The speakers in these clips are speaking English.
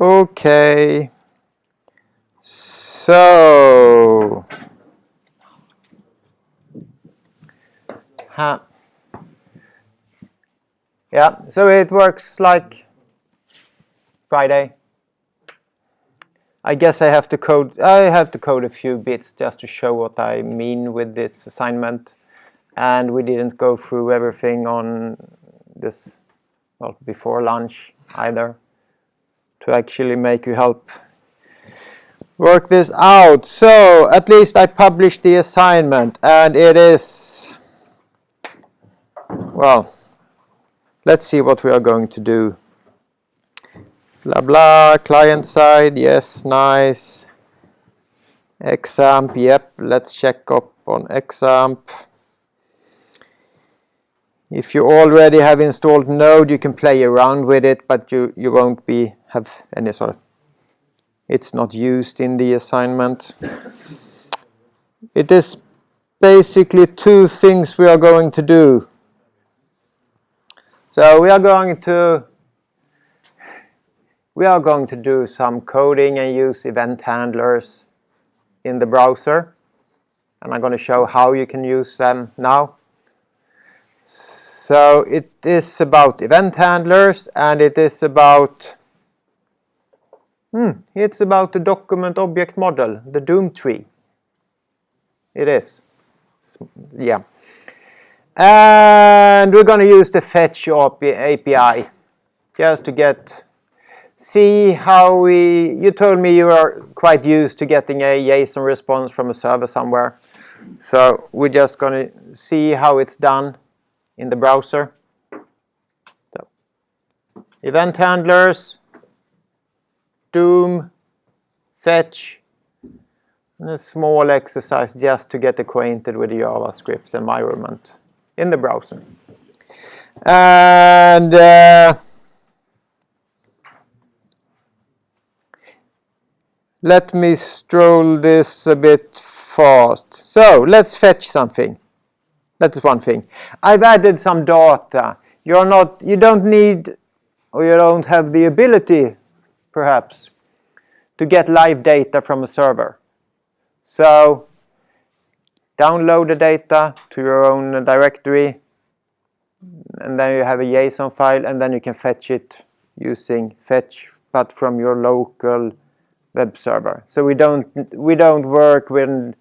Okay. So. Yeah, so it works like Friday. I guess I have to code a few bits just to show what I mean with this assignment. And we didn't go through everything on this, well, before lunch either, to actually make you help work this out. So at least I published the assignment, and it is, well, let's see what we are going to do. Blah blah, client side, yes, nice. XAMPP, yep, let's check up on XAMPP. If you already have installed Node, you can play around with it, but you won't have any sort of, it's not used in the assignment. It is basically two things we are going to do. So we are going to do some coding and use event handlers in the browser. And I'm going to show how you can use them now. So it is about event handlers, and it is about the document object model, the Doom tree. It is. Yeah. And we're going to use the fetch API just to see how you told me you are quite used to getting a JSON response from a server somewhere. So we're just going to see how it's done in the browser. So, event handlers, Doom, fetch, and a small exercise just to get acquainted with the JavaScript environment in the browser. And let me stroll this a bit fast. So let's fetch something. That is one thing. I've added some data. You don't need, or you don't have the ability, perhaps, to get live data from a server. So download the data to your own directory, and then you have a JSON file, and then you can fetch it using fetch, but from your local web server. So we don't work with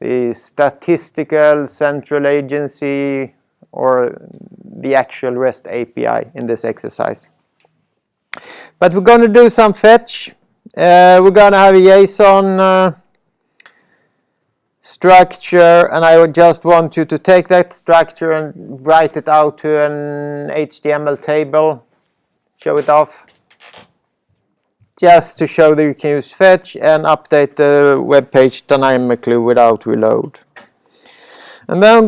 the statistical central agency or the actual REST API in this exercise. But we're going to do some fetch. We're going to have a JSON structure, and I would just want you to take that structure and write it out to an HTML table, show it off, just to show that you can use fetch and update the web page dynamically without reload. And then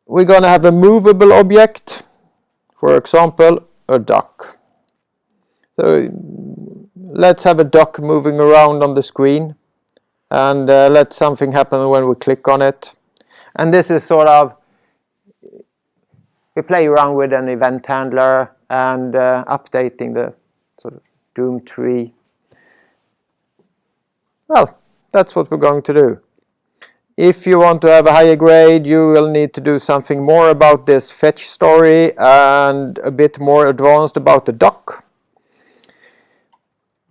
we're going to have a movable object, for example, a duck. So let's have a duck moving around on the screen, and let something happen when we click on it. And this is sort of, we play around with an event handler and updating the sort of Doom tree. Well, that's what we're going to do. If you want to have a higher grade, you will need to do something more about this fetch story and a bit more advanced about the duck.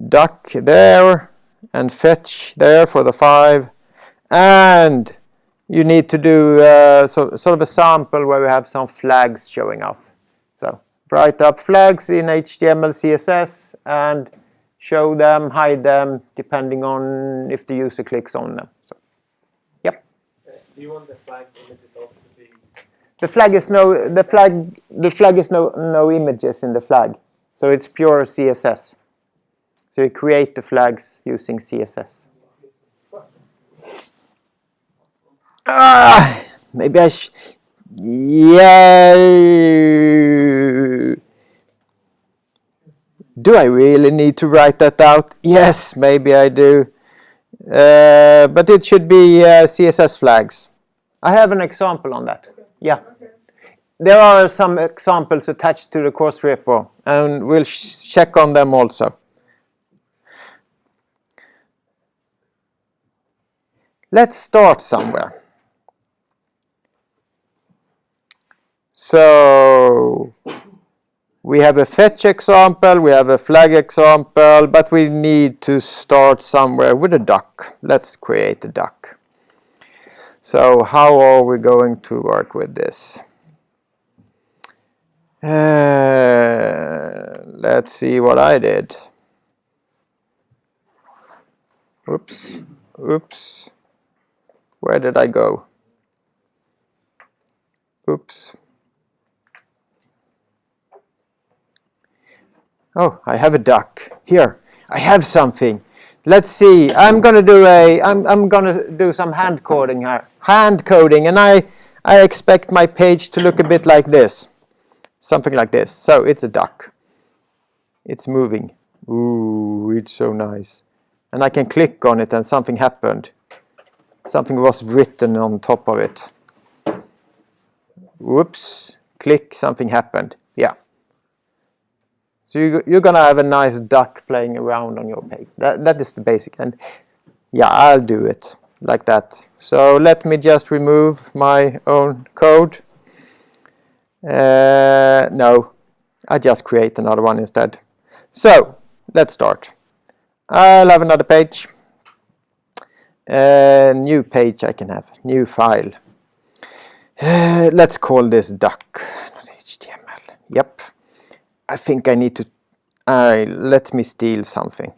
Duck there and fetch there for the 5. And you need to do sort of a sample where we have some flags showing off. So write up flags in HTML, CSS, and show them, hide them, depending on if the user clicks on them. So, yep. Do you want the flag images also to be? The flag is no images in the flag, so it's pure CSS. So you create the flags using CSS. Maybe I yeah. Do I really need to write that out? Yes, maybe I do. But it should be CSS flags. I have an example on that. Okay. Yeah. Okay. There are some examples attached to the course repo, and we'll check on them also. Let's start somewhere. So we have a fetch example, we have a flag example, but we need to start somewhere with a duck. Let's create a duck. So how are we going to work with this? Let's see what I did. Oops, oops. Where did I go? Oops. Oh, I have a duck. Here, I have something. Let's see. I'm gonna do some hand coding here. Hand coding, and I expect my page to look a bit like this. Something like this. So it's a duck. It's moving. Ooh, it's so nice. And I can click on it and something happened. Something was written on top of it. Whoops. Click, something happened. Yeah. So you're gonna have a nice duck playing around on your page. That is the basic. And yeah, I'll do it like that. So let me just remove my own code. No, I just create another one instead. So let's start. I'll have another page. New page I can have. New file. Let's call this duck, not HTML. Yep. I think I need to, let me steal something.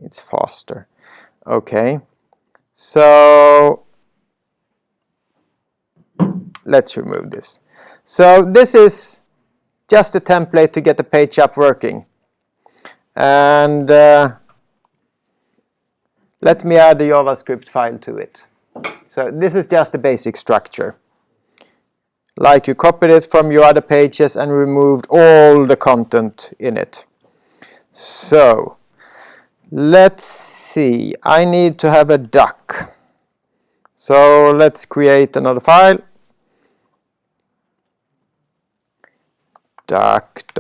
It's faster. Okay. So let's remove this. So this is just a template to get the page up working. And let me add the JavaScript file to it. So this is just a basic structure. Like you copied it from your other pages and removed all the content in it. So let's see. I need to have a duck. So let's create another file. Duck.js.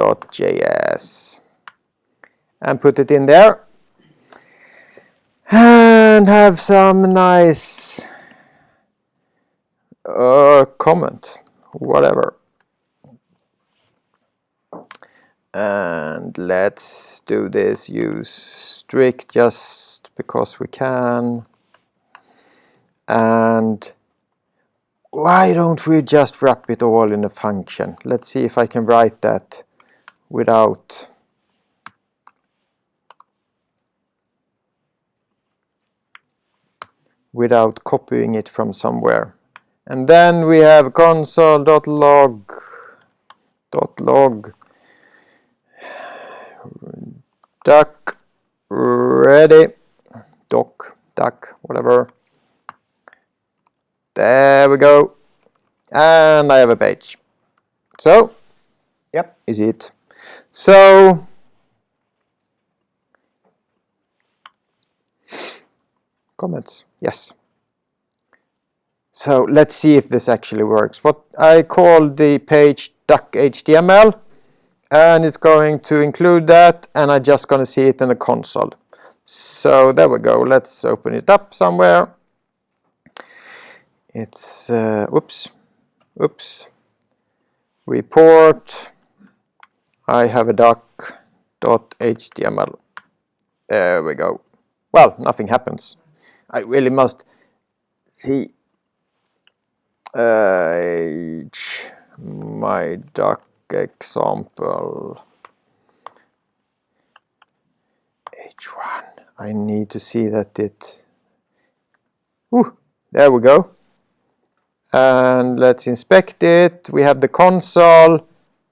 And put it in there. And have some nice comment. Whatever. And let's do this, use strict just because we can. And why don't we just wrap it all in a function? Let's see if I can write that without copying it from somewhere. And then we have console.log duck ready duck, whatever. There we go. And I have a page. So, yep, is it. So, comments, yes. So let's see if this actually works. What I call the page duck.html, and it's going to include that, and I'm just going to see it in the console. So there we go. Let's open it up somewhere. It's oops, report. I have a duck.html. There we go. Well, nothing happens. I really must see my duck example h1. I need to see that it. There we go. And let's inspect it. We have the console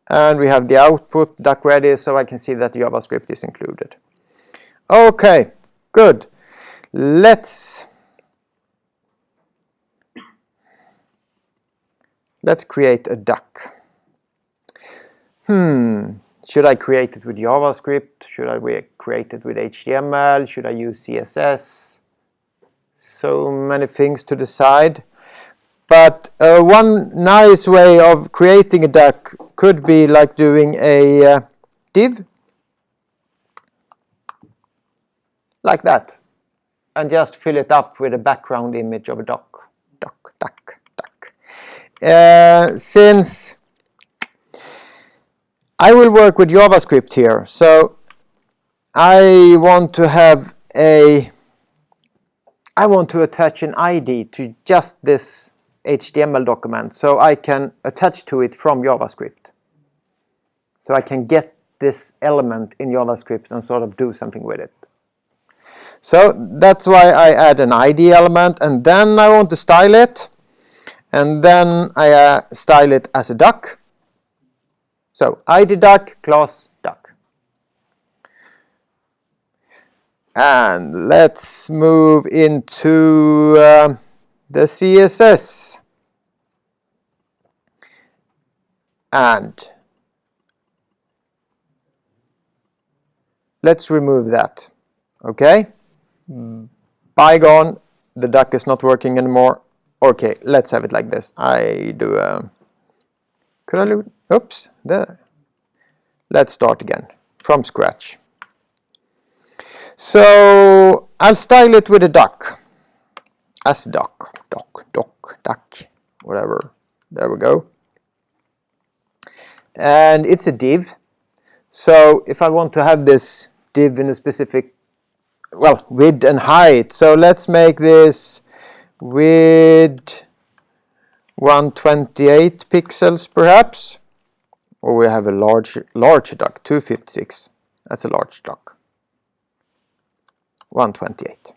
and we have the output duck ready, so I can see that JavaScript is included. Okay, good. Let's create a duck. Should I create it with JavaScript? Should I create it with HTML? Should I use CSS? So many things to decide. But one nice way of creating a duck could be like doing a div like that, and just fill it up with a background image of a duck. Since I will work with JavaScript here, so I want to attach an ID to just this HTML document, so I can attach to it from JavaScript. So I can get this element in JavaScript and sort of do something with it. So that's why I add an ID element, and then I want to style it, and then I style it as a duck. So ID duck, class duck. And let's move into the CSS. And let's remove that. Okay? Bygone, the duck is not working anymore. Okay, let's have it like this. I do could I do, oops, there. Let's start again from scratch. So I'll style it with a duck. As a duck, duck, whatever. There we go. And it's a div. So if I want to have this div in a specific, well, width and height. So let's make this width 128 pixels perhaps. Or we have a large duck, 256. That's a large duck. 128.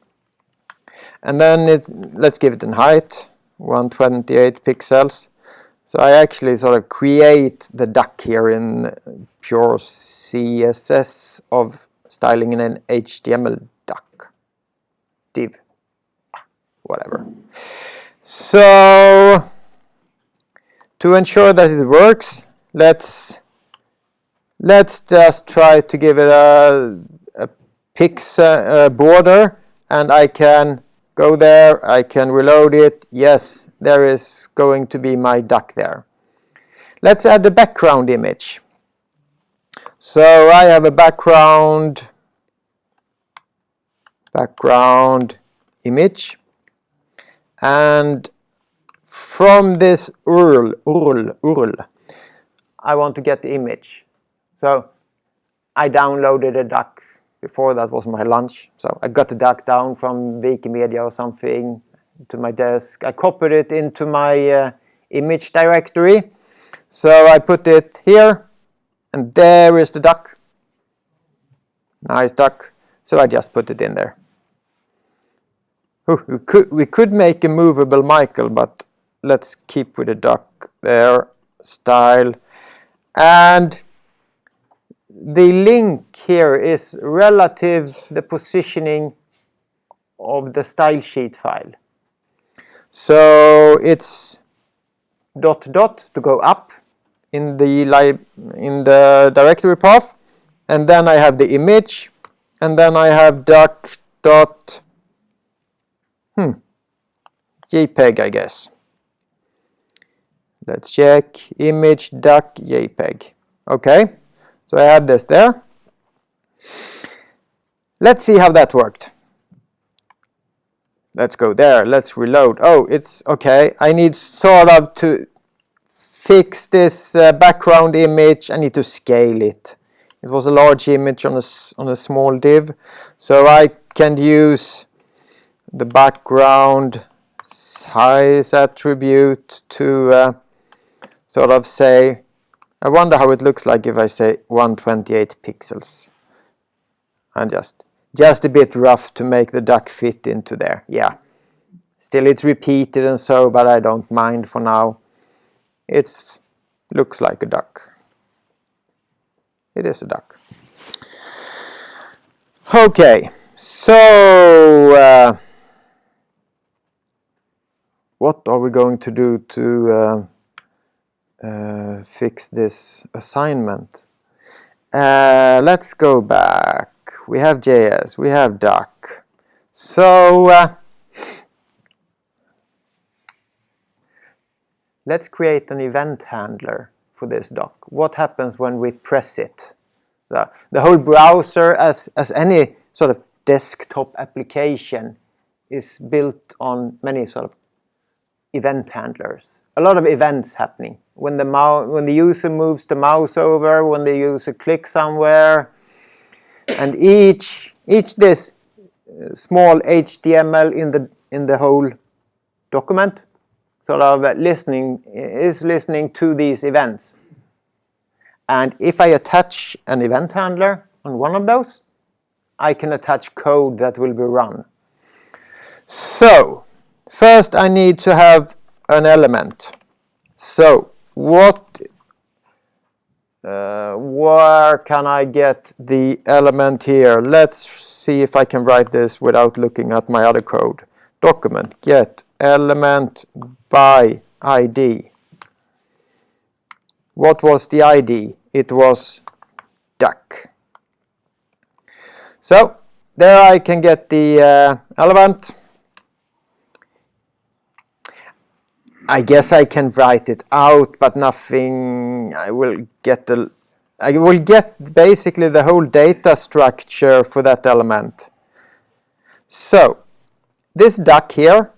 And then let's give it in height, 128 pixels. So I actually sort of create the duck here in pure CSS of styling in an HTML duck div, whatever. So to ensure that it works, let's just try to give it a pixel border, and I can go there, I can reload it. Yes, there is going to be my duck there. Let's add the background image. So I have a background image, and from this URL, I want to get the image. So I downloaded a duck. Before that was my lunch. So I got the duck down from Wikimedia or something to my desk. I copied it into my image directory. So I put it here, and there is the duck. Nice duck. So I just put it in there. Ooh, we could make a movable Michael, but let's keep with the duck there. Style. And the link here is relative the positioning of the style sheet file. So it's ... to go up in the directory path, and then I have the image, and then I have duck dot JPEG, I guess. Let's check image duck JPEG. Okay. So I have this there. Let's see how that worked. Let's go there. Let's reload. Oh, it's okay. I need sort of to fix this background image. I need to scale it. It was a large image on a small div. So I can use the background size attribute to sort of say, I wonder how it looks like if I say 128 pixels. And just a bit rough to make the duck fit into there. Yeah. Still it's repeated and so, but I don't mind for now. It looks like a duck. It is a duck. Okay. So what are we going to do to fix this assignment? Let's go back. We have JS, we have duck. So let's create an event handler for this dock. What happens when we press it? The whole browser, as any sort of desktop application, is built on many sort of event handlers. A lot of events happening. When the user moves the mouse over, when the user clicks somewhere, and each this small HTML in the whole document sort of listening to these events. And if I attach an event handler on one of those, I can attach code that will be run. So first I need to have an element. So where can I get the element here? Let's see if I can write this without looking at my other code. Document get element by ID. What was the ID? It was duck. So there I can get the element. I guess I can write it out, but nothing. I will get basically the whole data structure for that element. So this duck here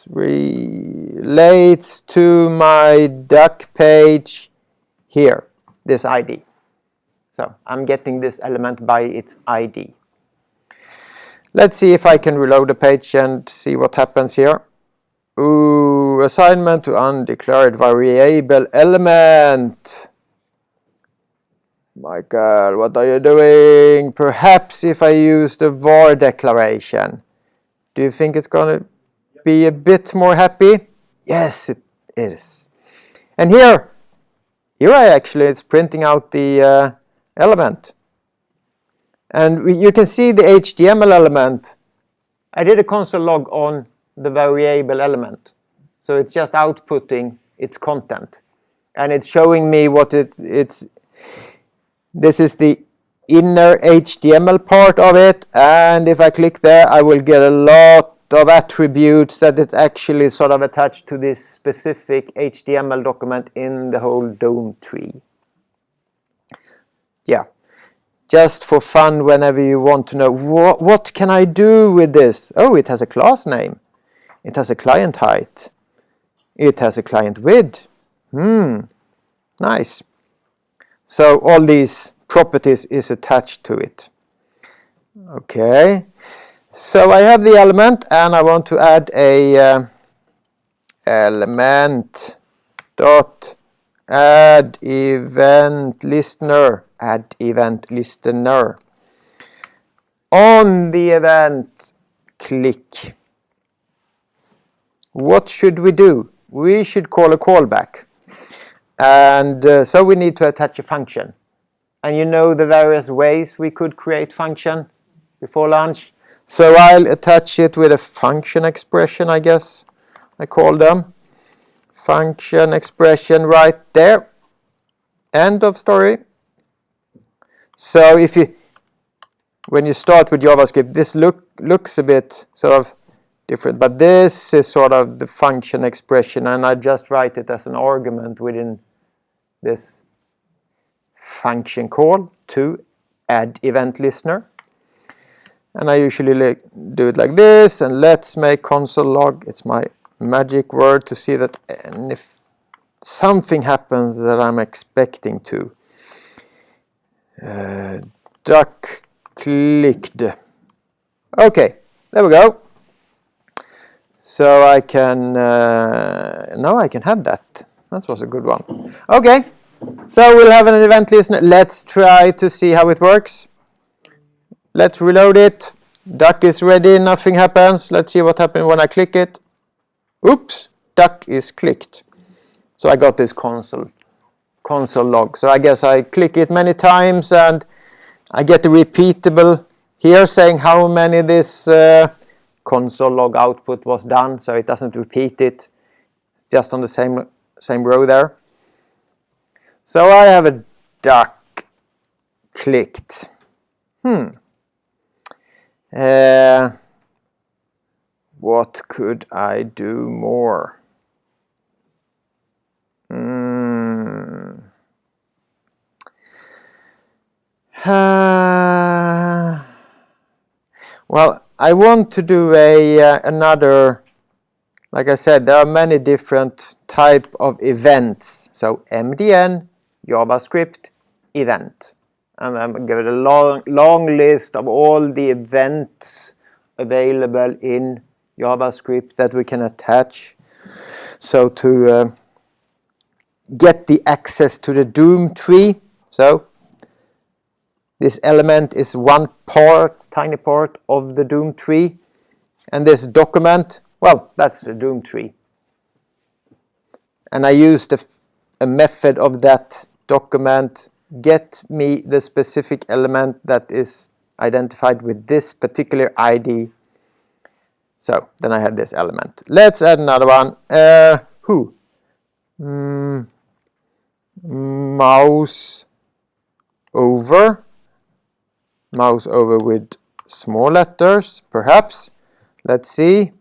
relates to my duck page here, this ID. So I'm getting this element by its ID. Let's see if I can reload the page and see what happens here. Ooh, assignment to undeclared variable element. Michael, what are you doing? Perhaps if I use the var declaration. Do you think it's going to be a bit more happy? Yes, it is. And here it's printing out the element. And you can see the HTML element. I did a console log on the variable element. So it's just outputting its content. And it's showing me what it's. This is the inner HTML part of it. And if I click there, I will get a lot of attributes that it's actually sort of attached to this specific HTML document in the whole DOM tree. Yeah. Just for fun, whenever you want to know what can I do with this? Oh, it has a class name. It has a client height. It has a client width. Nice. So all these properties is attached to it. Okay. So I have the element and I want to add a element dot add event listener. Add event listener. On the event, click. What should we do? We should call a callback. And so we need to attach a function. And you know the various ways we could create function before lunch. So I'll attach it with a function expression, I guess I call them. Function expression right there. End of story. So when you start with JavaScript, this looks a bit sort of different, but this is sort of the function expression, and I just write it as an argument within this function call to add event listener. And I usually do it like this, and let's make console log. It's my magic word to see that, and if something happens that I'm expecting to. Duck clicked. Okay, there we go. So I can now I can have that. That was a good one. Okay, so we'll have an event listener. Let's try to see how it works. Let's reload it. Duck is ready. Nothing happens. Let's see what happens when I click it. Oops, duck is clicked. So I got this console log. So I guess I click it many times and I get the repeatable here saying how many this console log output was done, so it doesn't repeat it, just on the same row there. So I have a duck clicked. what could I do more? Well, I want to do another, like I said, there are many different type of events. So MDN, JavaScript, event. And I'm going to give it a long list of all the events available in JavaScript that we can attach. So to get the access to the Doom tree. So this element is one part, tiny part of the Doom tree. And this document, well, that's the Doom tree. And I used a method of that document, get me the specific element that is identified with this particular ID. So then I have this element. Let's add another one. Who? Mouse over. Mouse over with small letters, perhaps. Let's see.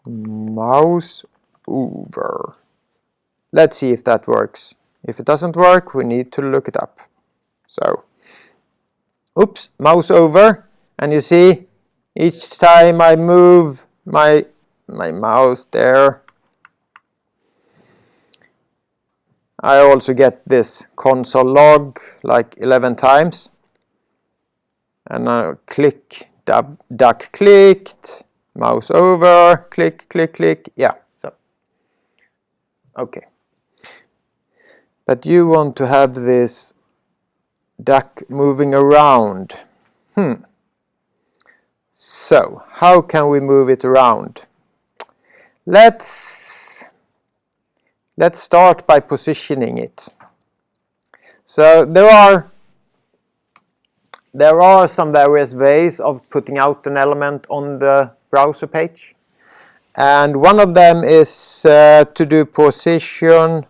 Mouse over. Let's see if that works. If it doesn't work, we need to look it up. So, oops, mouse over. And you see, each time I move my mouse there, I also get this console log like 11 times. And I click, duck clicked, mouse over, click, click, click. Yeah, so, okay. But you want to have this duck moving around. So, how can we move it around? Let's start by positioning it. So there are some various ways of putting out an element on the browser page. And one of them is to do position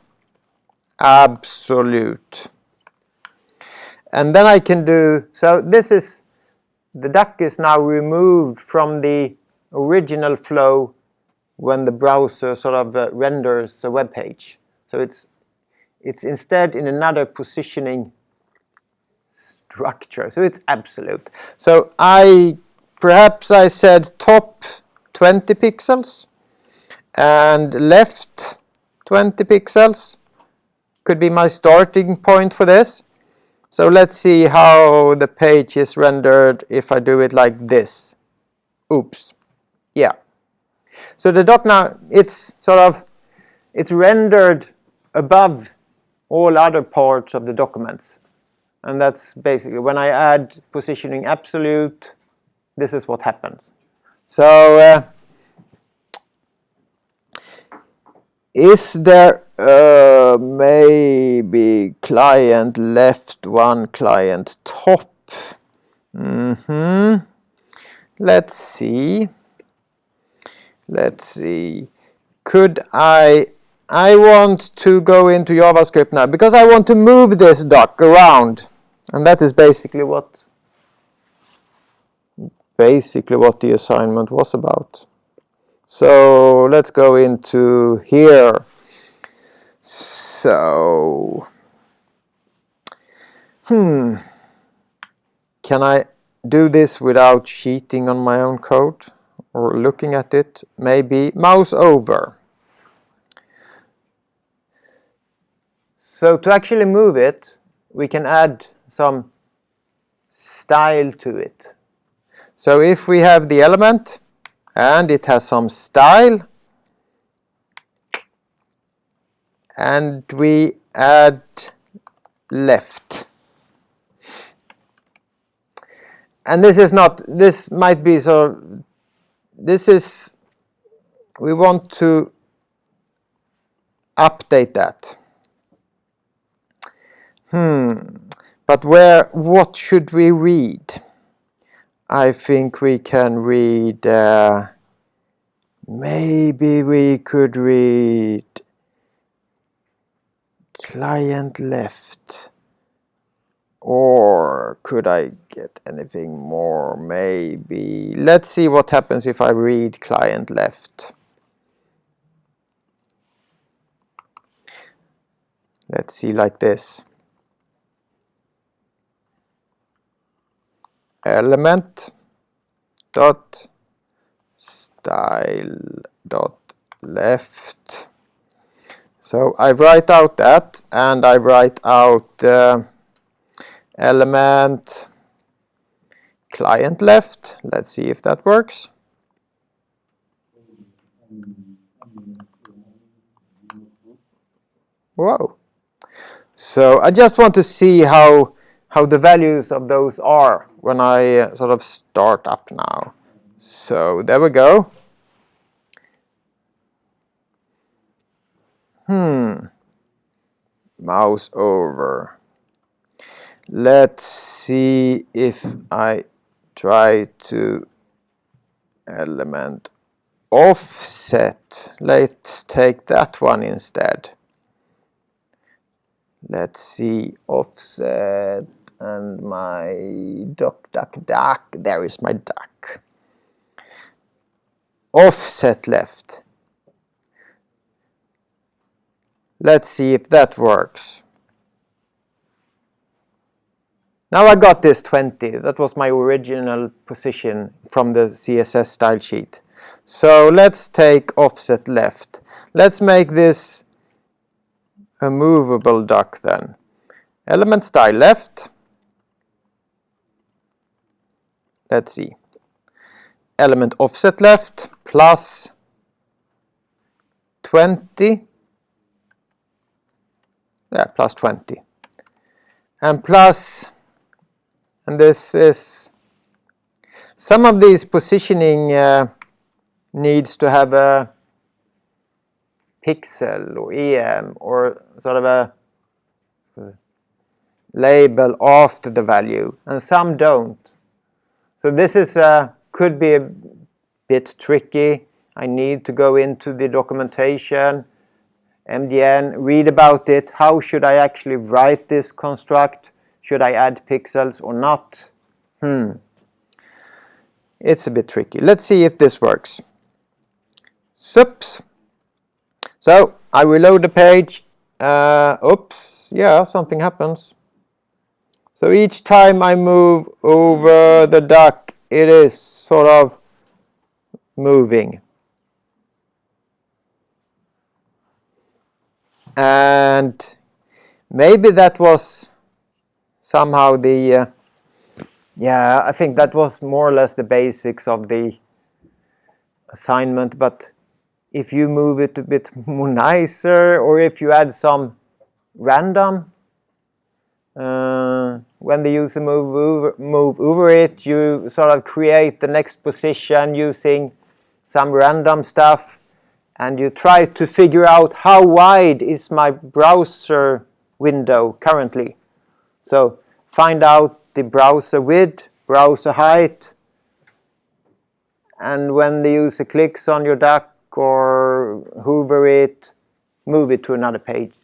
absolute. And then I can do, so this is, the duck is now removed from the original flow when the browser sort of renders the web page. So it's instead in another positioning structure. So it's absolute. So perhaps I said top 20 pixels and left 20 pixels could be my starting point for this. So let's see how the page is rendered if I do it like this. Oops. Yeah. So the doc now, it's rendered above all other parts of the documents. And that's basically, when I add positioning absolute, this is what happens. So, is there maybe client left, one client top? Let's see. Could I want to go into JavaScript now because I want to move this doc around. And that is basically what the assignment was about. So let's go into here. So, can I do this without cheating on my own code or looking at it? Maybe mouse over. So to actually move it, we can add some style to it. So if we have the element and it has some style and we add left. And this might be we want to update that. But what should we read? I think we can read, maybe we could read client left. Or could I get anything more? Maybe. Let's see what happens if I read client left. Let's see like this. Element dot style dot left. So I write out that, and I write out element client left. Let's see if that works. Whoa. So I just want to see how the values of those are when I sort of start up now. So there we go. Mouse over. Let's see if I try to element offset. Let's take that one instead. Let's see, offset, and my duck. There is my duck. Offset left. Let's see if that works. Now I got this 20. That was my original position from the CSS style sheet. So let's take offset left. Let's make this a movable duck then. Element style left. Let's see. Element offset left plus 20. Yeah, plus 20. And plus, and this is, some of these positioning needs to have a pixel or EM or sort of a label after the value, and some don't. So this is could be a bit tricky. I need to go into the documentation, MDN, read about it. How should I actually write this construct? Should I add pixels or not? It's a bit tricky. Let's see if this works. Oops. So I reload the page. Oops, yeah, something happens. So each time I move over the duck, it is sort of moving. And maybe that was somehow the, yeah, I think that was more or less the basics of the assignment. But if you move it a bit more nicer, or if you add some random, when the user move over it, you sort of create the next position using some random stuff, and you try to figure out how wide is my browser window currently. So find out the browser width, browser height, and when the user clicks on your duck or hover it, move it to another page.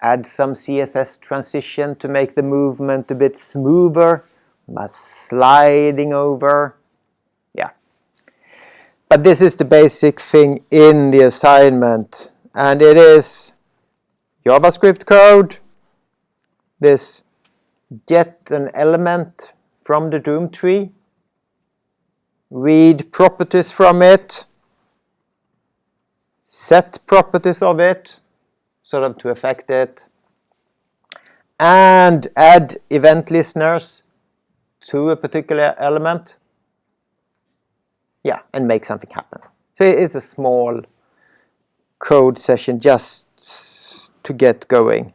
Add some CSS transition to make the movement a bit smoother, but sliding over. Yeah. But this is the basic thing in the assignment, and it is JavaScript code. This get an element from the DOM tree, read properties from it, set properties of it, sort of to affect it, and add event listeners to a particular element. Yeah, and make something happen. So it's a small code session just to get going.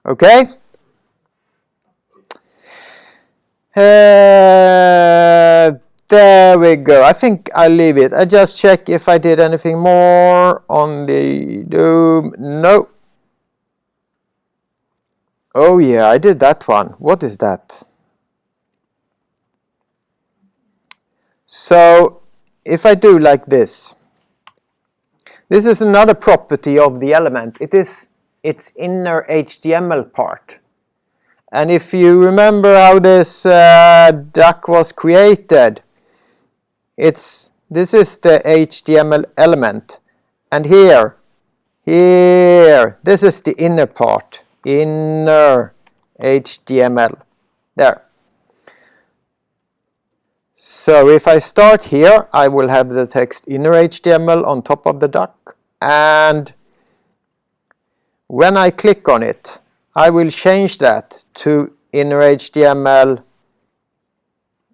Okay? There we go. I think I'll leave it. I just check if I did anything more on the DOM. No. Oh yeah, I did that one. What is that? So if I do like this, this is another property of the element. It is its inner HTML part. And if you remember how this duck was created, this is the HTML element, and here, this is the inner part, inner HTML, there. So if I start here, I will have the text inner HTML on top of the duck, and when I click on it, I will change that to inner HTML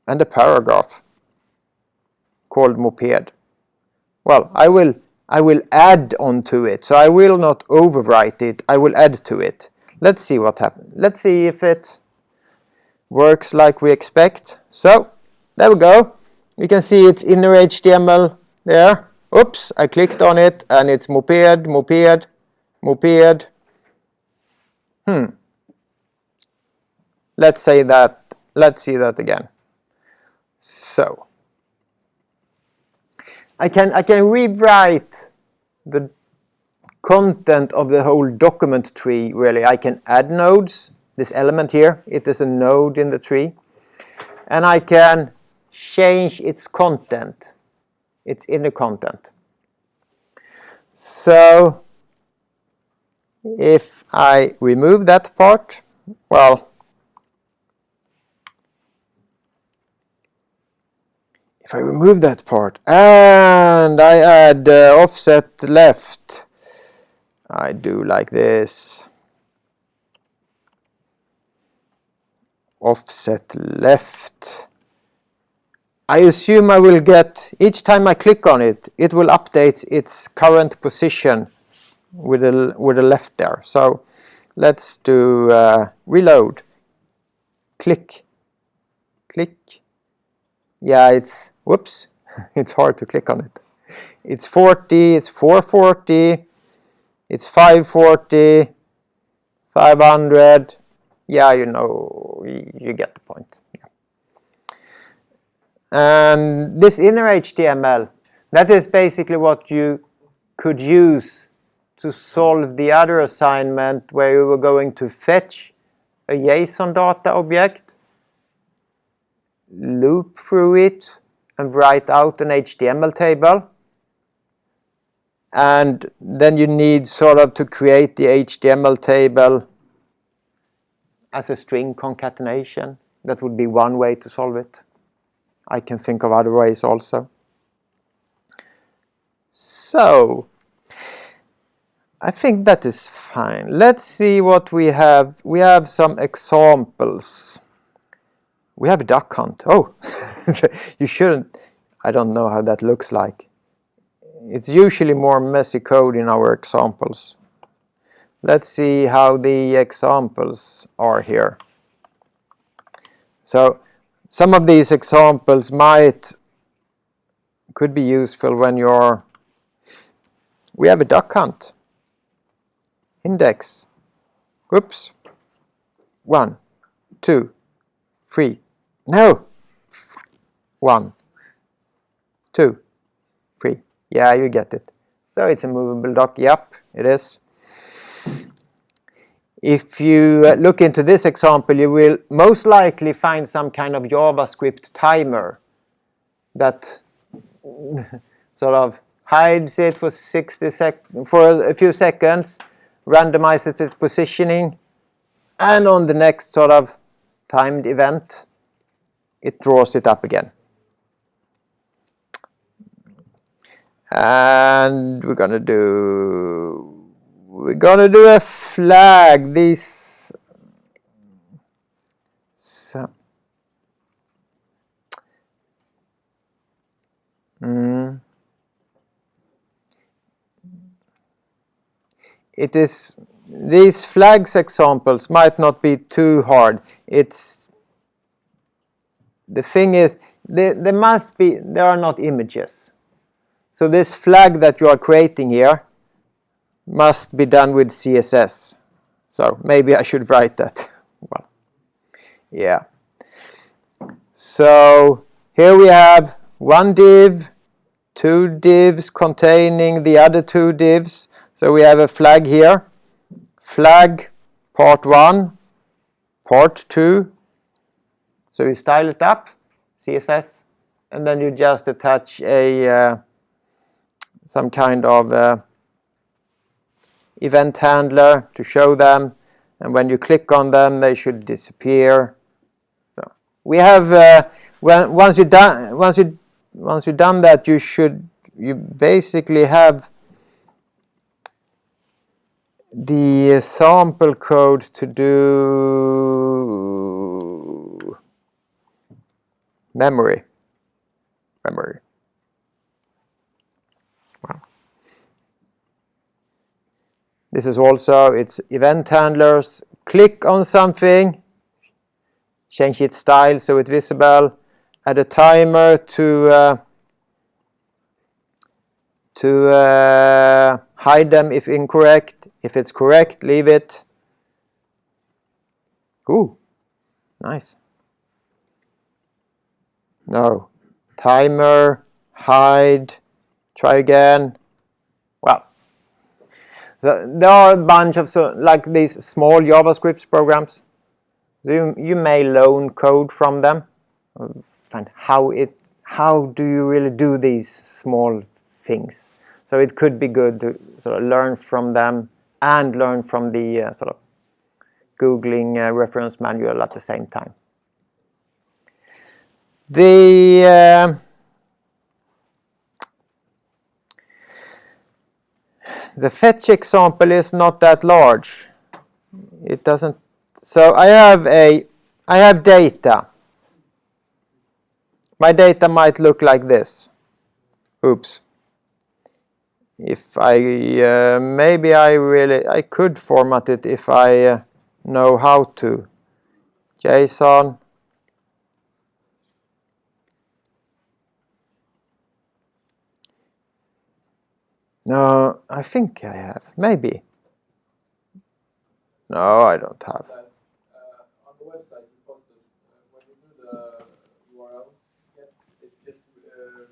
and a paragraph called moped. Well, I will add onto it, so I will not overwrite it, I will add to it. Let's see what happens. Let's see if it works like we expect. So, there we go. You can see it's inner HTML there. Oops, I clicked on it and it's moped, moped, moped. Let's see that again. So, I can rewrite the content of the whole document tree, really. I can add nodes. This element here, it is a node in the tree. And I can change its content, its inner content. So, if I remove that part, well, if I remove that part and I add offset left, I do like this. Offset left. I assume I will get, each time I click on it, it will update its current position with a left there. So let's do reload. Click. Click. Yeah, it's, whoops, it's hard to click on it. It's 40, it's 440, it's 540, 500. Yeah, you know, you get the point. Yeah. And this inner HTML, that is basically what you could use to solve the other assignment where you were going to fetch a JSON data object, loop through it, and write out an HTML table. And then you need sort of to create the HTML table as a string concatenation. That would be one way to solve it. I can think of other ways also. So, I think that is fine. Let's see what we have. We have some examples. We have a duck hunt. Oh, you shouldn't. I don't know how that looks like. It's usually more messy code in our examples. Let's see how the examples are here. So, some of these examples could be useful when you're. We have a duck hunt. Index. Oops. 1, 2, 3. No. 1, 2, 3. Yeah, you get it. So it's a movable duck. Yep, it is. If you look into this example, you will most likely find some kind of JavaScript timer that sort of hides it for a few seconds, randomizes its positioning, and on the next sort of timed event, it draws it up again. And we're gonna do a flag. These so it is, these flags examples might not be too hard. It's the thing is there are not images. So this flag that you are creating here must be done with CSS. So maybe I should write that. Well, yeah. So here we have one div, two divs containing the other two divs. So we have a flag here, flag part 1, part 2. So you style it up, CSS, and then you just attach a some kind of event handler to show them, and when you click on them, they should disappear. So we have once you've done that, you basically have the sample code to do memory. Wow. This is also, it's event handlers. Click on something, change its style so it's visible, add a timer to hide them if incorrect. If it's correct, leave it. Ooh, nice. No. Timer, hide, try again. Well, so there are a bunch of like these small JavaScript programs. You may loan code from them. Find how do you really do these small things? So it could be good to sort of learn from them and learn from the sort of Googling reference manual at the same time. The fetch example is not that large. It doesn't. So I have data. My data might look like this. Oops. If I maybe I could format it if I know how to. JSON. No, I think I have. Maybe. No, I don't have. On the website you posted, when you do the URL, it just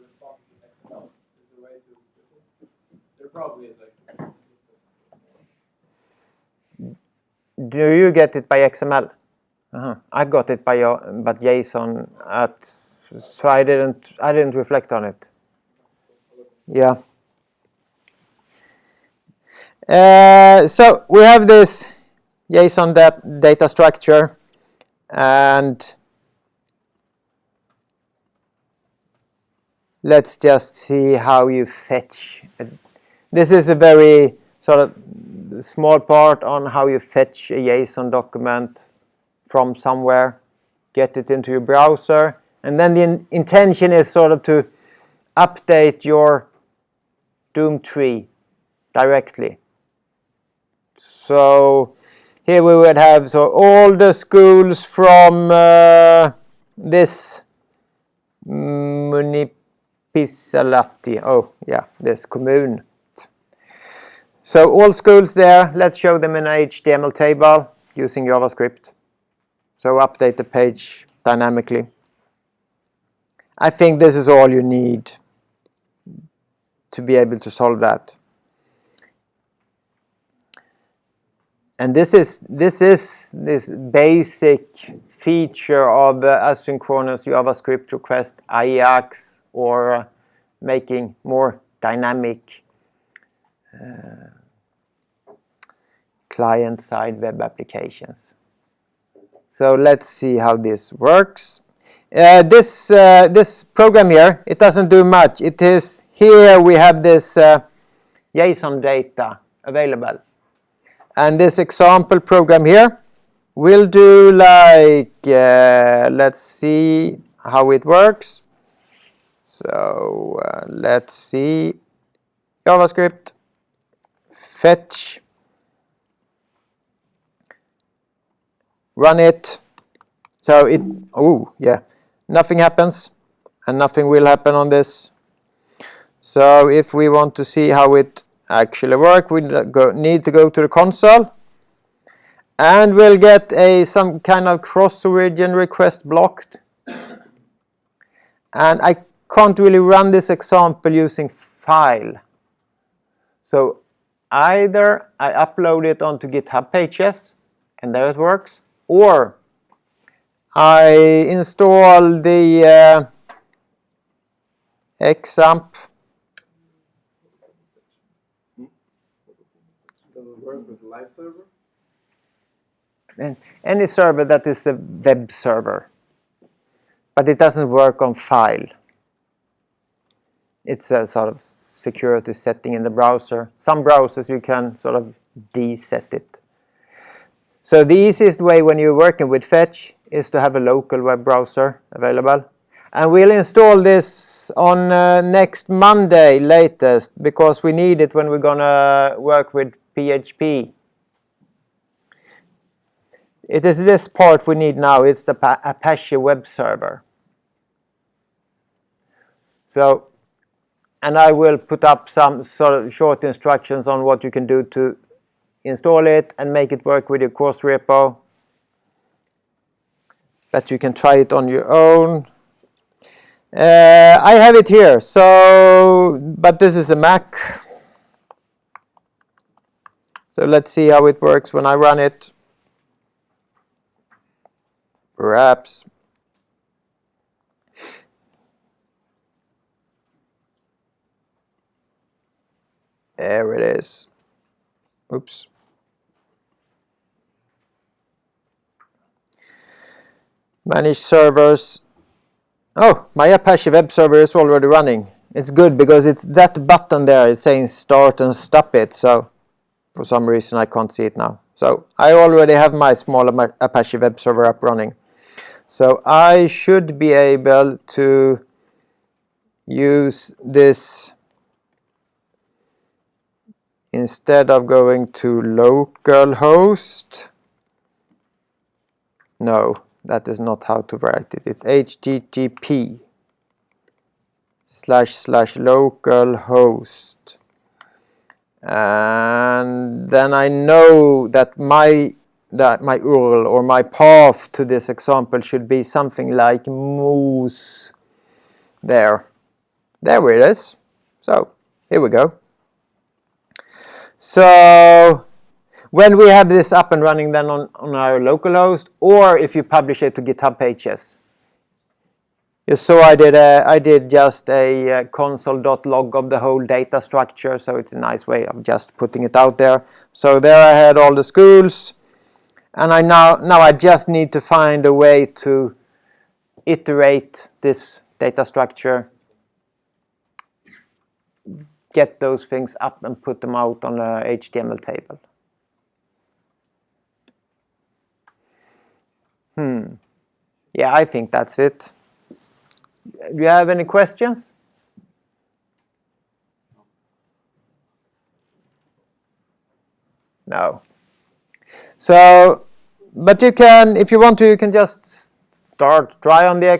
responds to XML. Is there a way to do it? There probably is. Do you get it by XML? I got it by but JSON so I didn't reflect on it. Yeah. So we have this JSON data structure, and let's just see how you fetch. This is a very sort of small part on how you fetch a JSON document from somewhere, get it into your browser, and then the intention is sort of to update your Doom tree directly. So here we would have all the schools from this municipality. Oh yeah, this kommun. So all schools there. Let's show them in an HTML table using JavaScript. So update the page dynamically. I think this is all you need to be able to solve that. And this is this basic feature of asynchronous JavaScript request, AJAX, or making more dynamic client-side web applications. So let's see how this works. This program here, it doesn't do much. It is here we have this JSON data available. And this example program here will do like, let's see how it works. So let's see, JavaScript, fetch, run it. So it, oh yeah, nothing happens and nothing will happen on this. So if we want to see how it actually works, we need to go to the console, and we'll get some kind of cross-origin request blocked. And I can't really run this example using file. So either I upload it onto GitHub pages, and there it works, or I install the XAMPP. Does it work with live server? And any server that is a web server, but it doesn't work on file. It's a sort of security setting in the browser. Some browsers you can sort of deset it. So the easiest way when you're working with Fetch is to have a local web browser available. And we'll install this on next Monday latest, because we need it when we're gonna work with PHP. It is this part we need now. It's the Apache web server. So, and I will put up some sort of short instructions on what you can do to install it and make it work with your course repo. But you can try it on your own. I have it here, so, but this is a Mac. So let's see how it works when I run it. Perhaps. There it is. Oops. Manage servers. Oh, my Apache web server is already running. It's good because it's that button there. It's saying start and stop it. So for some reason I can't see it now. So I already have my small Apache web server up running. So I should be able to use this instead of going to localhost. No, that is not how to write it. It's http://localhost. And then I know that my URL or my path to this example should be something like moose. There it is. So here we go. So when we have this up and running then on our localhost, or if you publish it to GitHub pages. You saw I did just a console.log of the whole data structure, so it's a nice way of just putting it out there. So there I had all the schools, and now I just need to find a way to iterate this data structure, get those things up and put them out on a HTML table. Yeah, I think that's it. Do you have any questions? No. So, but you can, if you want to, you can just try on the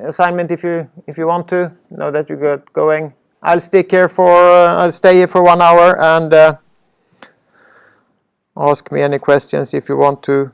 assignment if you want to. Know that you got going. I'll stay here for 1 hour and ask me any questions if you want to.